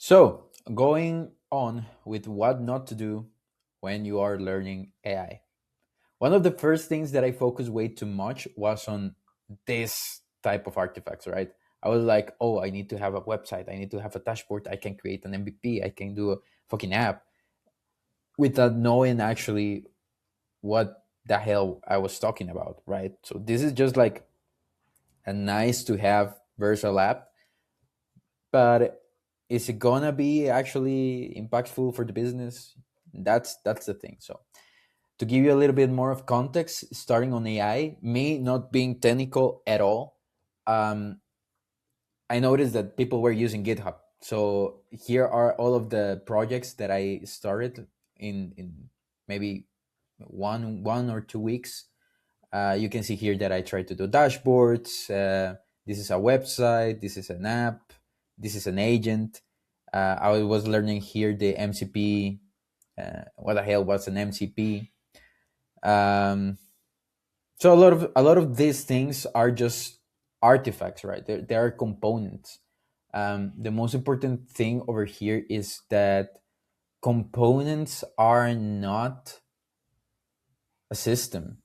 So, going on with what not to do when you are learning AI. One of the first things that I focused way too much was on this type of artifacts, right? I was like, oh, I need to have a website. I need to have a dashboard. I can create an MVP. I can do a fucking app without knowing actually what the hell I was talking about, right? So, this is just like a nice to have versatile app, but is it gonna be actually impactful for the business? That's the thing. So to give you a little bit more of context, starting on AI, me not being technical at all, um, I noticed that people were using GitHub. So here are all of the projects that I started in maybe one or 2 weeks. You can see here that I try to do dashboards. This is a website. This is an app. This is an agent. I was learning here the MCP. What the hell was an MCP? Um, so a lot of these things are just artifacts, right? They are components. The most important thing over here is that components are not a system.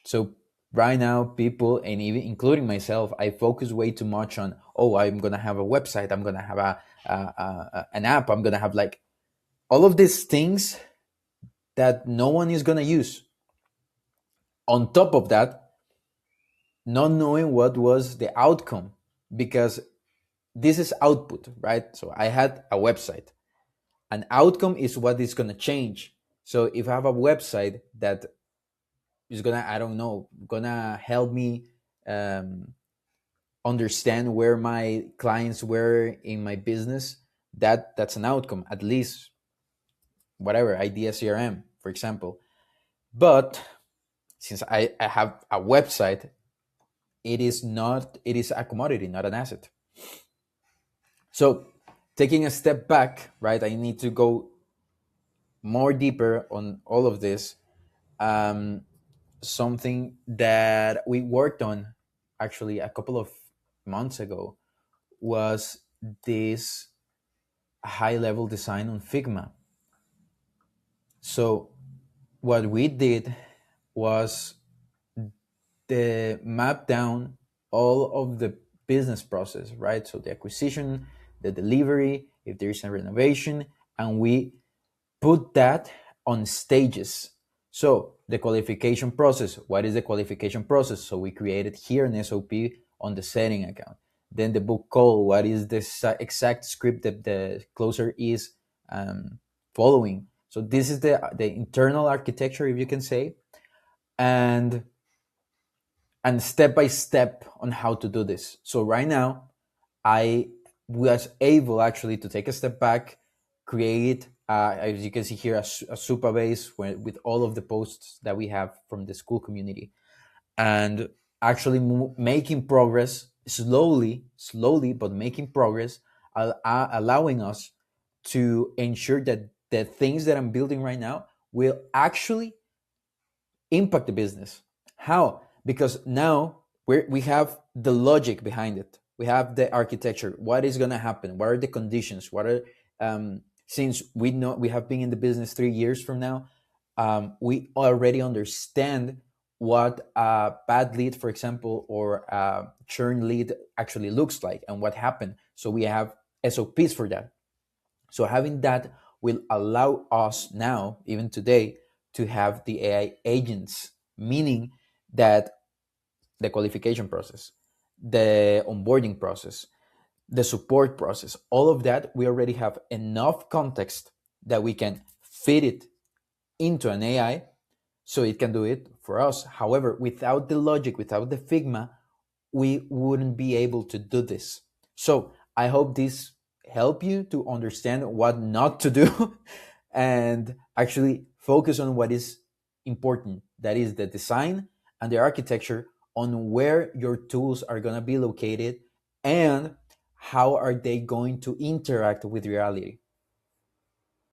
So right now, people and even including myself, I focus way too much on, oh, I'm gonna have a website, I'm gonna have an app, I'm gonna have like all of these things that no one is gonna use. On top of that, not knowing what was the outcome, because this is output, right? So I had a website. An outcome is what is gonna change. So if I have a website that is gonna, I don't know, gonna help me um, understand where my clients were in my business, that's an outcome, at least whatever idea CRM, for example. But since I have a website, it is a commodity, not an asset. So taking a step back, right, I need to go more deeper on all of this. um, Something that we worked on actually a couple of months ago was this high level design on Figma. So what we did was the map down all of the business process, right? So the acquisition, the delivery, if there is a renovation, and we put that on stages. So the qualification process, what is the qualification process? So we created here an SOP on the setting account. Then the book call, what is the exact script that the closer is um, following? So this is the internal architecture, if you can say, and and step by step on how to do this. So right now, I was able actually to take a step back, create, as you can see here, a super base with all of the posts that we have from the school community, and actually making progress slowly, but making progress, allowing us to ensure that the things that I'm building right now will actually impact the business. How? Because now we have the logic behind it. We have the architecture. What is going to happen? What are the conditions? What are since we know we have been in the business 3 years from now, we already understand what a bad lead, for example, or a churn lead actually looks like and what happened. So we have SOPs for that. So having that will allow us now, even today, to have the AI agents, meaning that the qualification process, the onboarding process, the support process, all of that, we already have enough context that we can fit it into an AI so it can do it for us. However, without the logic, without the Figma, we wouldn't be able to do this. So I hope this help you to understand what not to do and actually focus on what is important. That is the design and the architecture on where your tools are going to be located and how are they going to interact with reality.